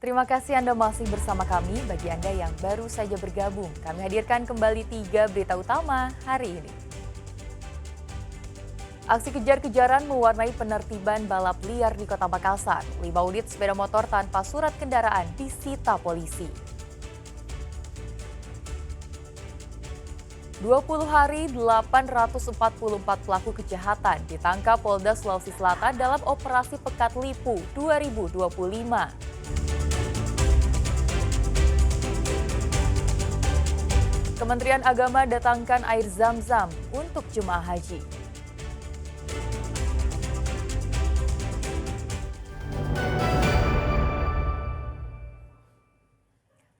Terima kasih Anda masih bersama kami. Bagi Anda yang baru saja bergabung, kami hadirkan kembali 3 berita utama hari ini. Aksi kejar-kejaran mewarnai penertiban balap liar di Kota Makassar. 5 unit sepeda motor tanpa surat kendaraan disita polisi. 20 hari 844 pelaku kejahatan ditangkap Polda Sulawesi Selatan dalam operasi Pekat Lipu 2025. Kementerian Agama datangkan air Zam-Zam untuk jemaah haji.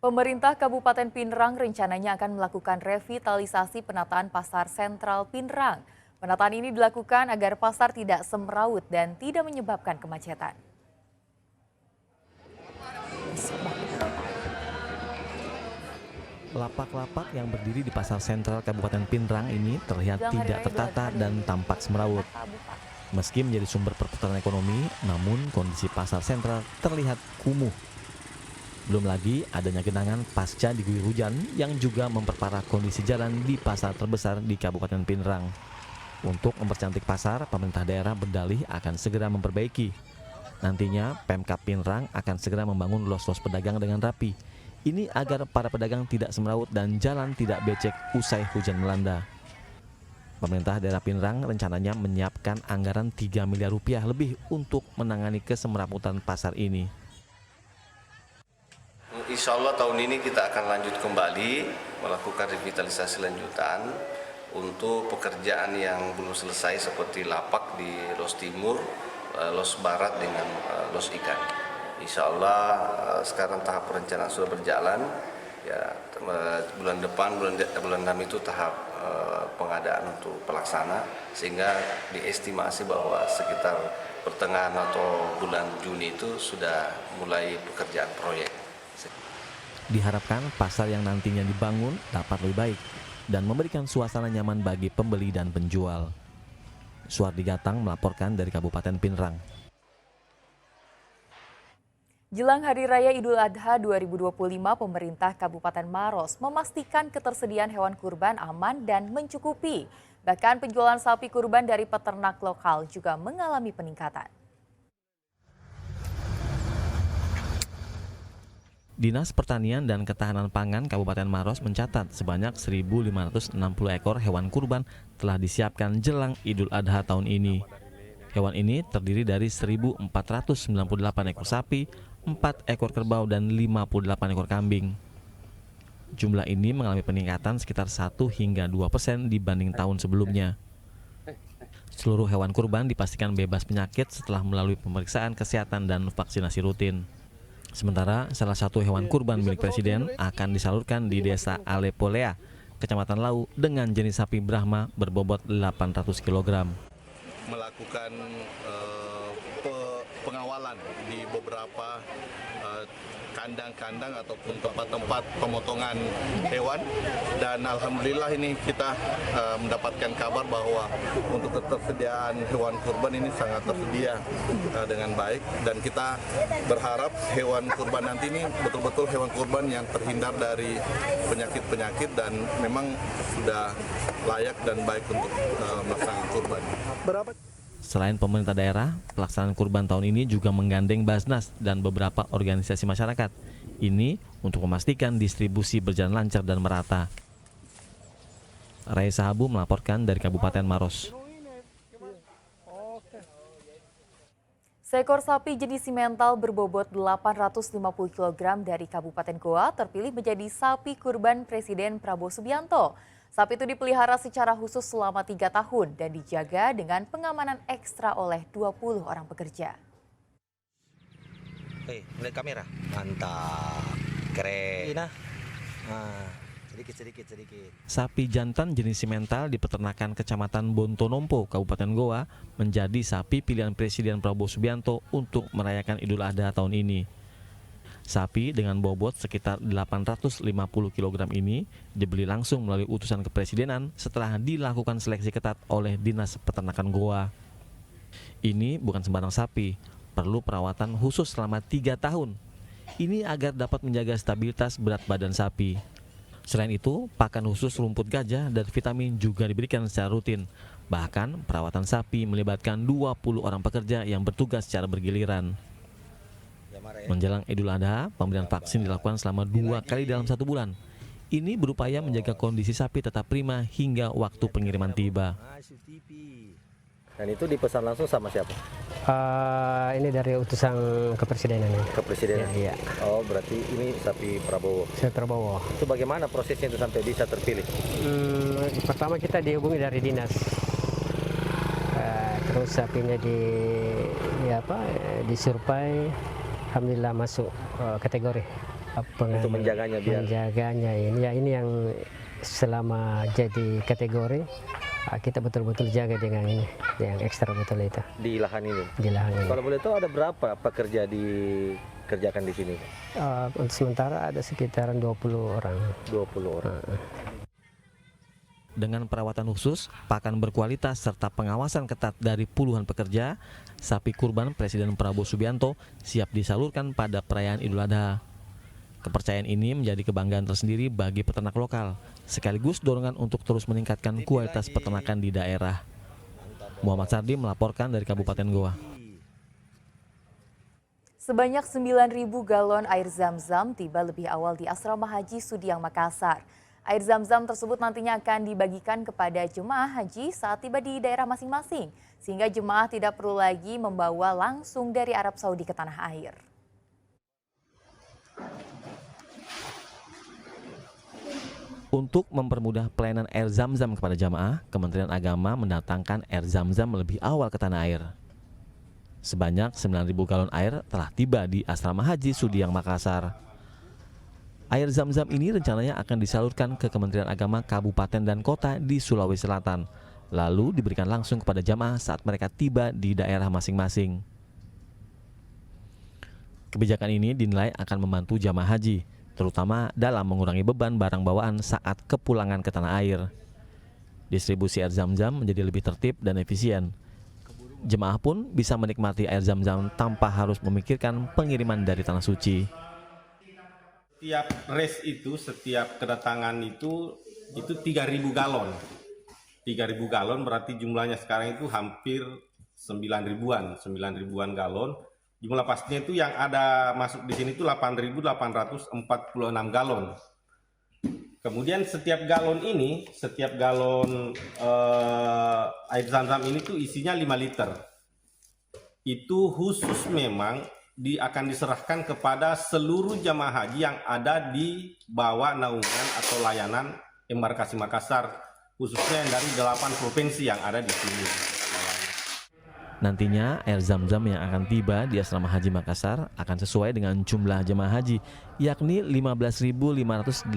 Pemerintah Kabupaten Pinerang rencananya akan melakukan revitalisasi penataan pasar sentral Pinerang. Penataan ini dilakukan agar pasar tidak semrawut dan tidak menyebabkan kemacetan. Lapak-lapak yang berdiri di pasar sentral Kabupaten Pinerang ini terlihat tidak tertata dan tampak semrawut. Meski menjadi sumber perputaran ekonomi, namun kondisi pasar sentral terlihat kumuh. Belum lagi adanya genangan pasca diguyur hujan yang juga memperparah kondisi jalan di pasar terbesar di Kabupaten Pinerang. Untuk mempercantik pasar, pemerintah daerah berdalih akan segera memperbaiki. Nantinya Pemkab Pinerang akan segera membangun los-los pedagang dengan rapi. Ini agar para pedagang tidak semrawut dan jalan tidak becek usai hujan melanda. Pemerintah daerah Pinerang rencananya menyiapkan anggaran 3 miliar rupiah lebih untuk menangani kesemrawutan pasar ini. Insya Allah tahun ini kita akan lanjut kembali melakukan revitalisasi lanjutan untuk pekerjaan yang belum selesai seperti lapak di Los Timur, Los Barat dengan Los Ikan. Insya Allah sekarang tahap perencanaan sudah berjalan. Ya, bulan depan, bulan 6 itu tahap pengadaan untuk pelaksana, sehingga diestimasi bahwa sekitar pertengahan atau bulan Juni itu sudah mulai pekerjaan proyek. Diharapkan pasar yang nantinya dibangun dapat lebih baik dan memberikan suasana nyaman bagi pembeli dan penjual. Suardi Gatang melaporkan dari Kabupaten Pinerang. Jelang Hari Raya Idul Adha 2025, pemerintah Kabupaten Maros memastikan ketersediaan hewan kurban aman dan mencukupi. Bahkan penjualan sapi kurban dari peternak lokal juga mengalami peningkatan. Dinas Pertanian dan Ketahanan Pangan Kabupaten Maros mencatat sebanyak 1.560 ekor hewan kurban telah disiapkan jelang Idul Adha tahun ini. Hewan ini terdiri dari 1.498 ekor sapi, 4 ekor kerbau, dan 58 ekor kambing. Jumlah ini mengalami peningkatan sekitar 1 hingga 2% dibanding tahun sebelumnya. Seluruh hewan kurban dipastikan bebas penyakit setelah melalui pemeriksaan kesehatan dan vaksinasi rutin. Sementara salah satu hewan kurban milik Presiden akan disalurkan di Desa Alepolea, Kecamatan Lau, dengan jenis sapi Brahma berbobot 800 kg. Melakukan pengawalan di beberapa kandang-kandang ataupun tempat-tempat pemotongan hewan, dan alhamdulillah ini kita mendapatkan kabar bahwa untuk ketersediaan hewan kurban ini sangat tersedia dengan baik, dan kita berharap hewan kurban nanti ini betul-betul hewan kurban yang terhindar dari penyakit-penyakit dan memang sudah layak dan baik untuk melaksanakan kurban. Selain pemerintah daerah, pelaksanaan kurban tahun ini juga menggandeng Basnas dan beberapa organisasi masyarakat. Ini untuk memastikan distribusi berjalan lancar dan merata. Raisa Habu melaporkan dari Kabupaten Maros. Seekor sapi jenis simental berbobot 850 kg dari Kabupaten Goa terpilih menjadi sapi kurban Presiden Prabowo Subianto. Sapi itu dipelihara secara khusus selama 3 tahun dan dijaga dengan pengamanan ekstra oleh 20 orang pekerja. Lihat kamera. Mantap. Keren. Sedikit. Sapi jantan jenis simental di peternakan Kecamatan Bontonompo, Kabupaten Goa, menjadi sapi pilihan Presiden Prabowo Subianto untuk merayakan Idul Adha tahun ini. Sapi dengan bobot sekitar 850 kg ini dibeli langsung melalui utusan kepresidenan setelah dilakukan seleksi ketat oleh Dinas Peternakan Goa. Ini bukan sembarang sapi, perlu perawatan khusus selama 3 tahun. Ini agar dapat menjaga stabilitas berat badan sapi. Selain itu, pakan khusus rumput gajah dan vitamin juga diberikan secara rutin. Bahkan, perawatan sapi melibatkan 20 orang pekerja yang bertugas secara bergiliran. Menjelang Idul Adha, pemberian vaksin dilakukan selama 2 kali dalam 1 bulan. Ini berupaya menjaga kondisi sapi tetap prima hingga waktu pengiriman tiba. Dan itu dipesan langsung sama siapa? Ini dari utusan kepresidenan ini. Kepresidenan? Iya. Oh, berarti ini sapi Prabowo. Saya Prabowo. Itu bagaimana prosesnya itu sampai bisa terpilih? Pertama kita dihubungi dari dinas. Terus sapinya disurvei, alhamdulillah masuk kategori. Untuk menjaganya biar menjaganya ini yang selama jadi kategori kita betul-betul jaga dengan ini yang ekstra betul itu di lahan ini. Di lahan ini. Kalau boleh tahu ada berapa pekerja dikerjakan di sini? Untuk sementara ada sekitaran 20 orang. 20 orang. Dengan perawatan khusus, pakan berkualitas serta pengawasan ketat dari puluhan pekerja, sapi kurban Presiden Prabowo Subianto siap disalurkan pada perayaan Idul Adha. Kepercayaan ini menjadi kebanggaan tersendiri bagi peternak lokal, sekaligus dorongan untuk terus meningkatkan kualitas peternakan di daerah. Muhammad Sardi melaporkan dari Kabupaten Goa. Sebanyak 9.000 galon air Zam-Zam tiba lebih awal di Asrama Haji Sudiang Makassar. Air Zam-Zam tersebut nantinya akan dibagikan kepada jemaah haji saat tiba di daerah masing-masing, sehingga jemaah tidak perlu lagi membawa langsung dari Arab Saudi ke tanah air. Untuk mempermudah pelayanan air Zam-Zam kepada jamaah, Kementerian Agama mendatangkan air Zam-Zam lebih awal ke tanah air. Sebanyak 9.000 galon air telah tiba di Asrama Haji Sudiang Makassar. Air Zam-Zam ini rencananya akan disalurkan ke Kementerian Agama kabupaten dan kota di Sulawesi Selatan, lalu diberikan langsung kepada jamaah saat mereka tiba di daerah masing-masing. Kebijakan ini dinilai akan membantu jamaah haji, terutama dalam mengurangi beban barang bawaan saat kepulangan ke tanah air. Distribusi air Zam-Zam menjadi lebih tertib dan efisien. Jemaah pun bisa menikmati air Zam-Zam tanpa harus memikirkan pengiriman dari tanah suci. Setiap res itu, setiap kedatangan itu 3.000 galon. 3.000 galon berarti jumlahnya sekarang itu hampir 9.000-an galon. Jumlah pastinya itu yang ada masuk di sini itu 8.846 galon. Kemudian setiap galon air Zam-Zam ini tuh isinya 5 liter. Itu khusus memang akan diserahkan kepada seluruh jamaah haji yang ada di bawah naungan atau layanan Embarkasi Makassar, khususnya yang dari 8 provinsi yang ada di sini. Nantinya air Zam-Zam yang akan tiba di Asrama Haji Makassar akan sesuai dengan jumlah jemaah haji, yakni 15.586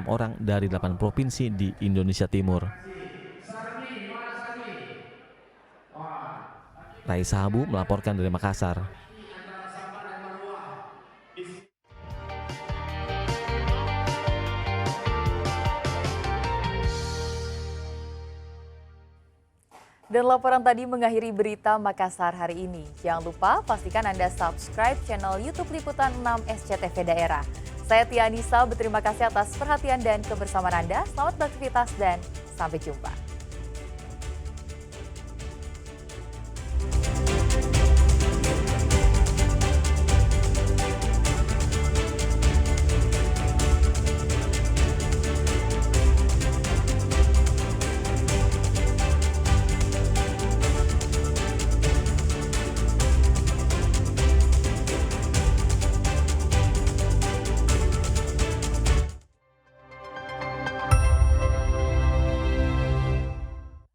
orang dari 8 provinsi di Indonesia Timur. Raisa Habu melaporkan dari Makassar. Dan laporan tadi mengakhiri berita Makassar hari ini. Jangan lupa pastikan Anda subscribe channel YouTube Liputan 6 SCTV Daerah. Saya Tia Nisa, berterima kasih atas perhatian dan kebersamaan Anda. Selamat beraktivitas dan sampai jumpa.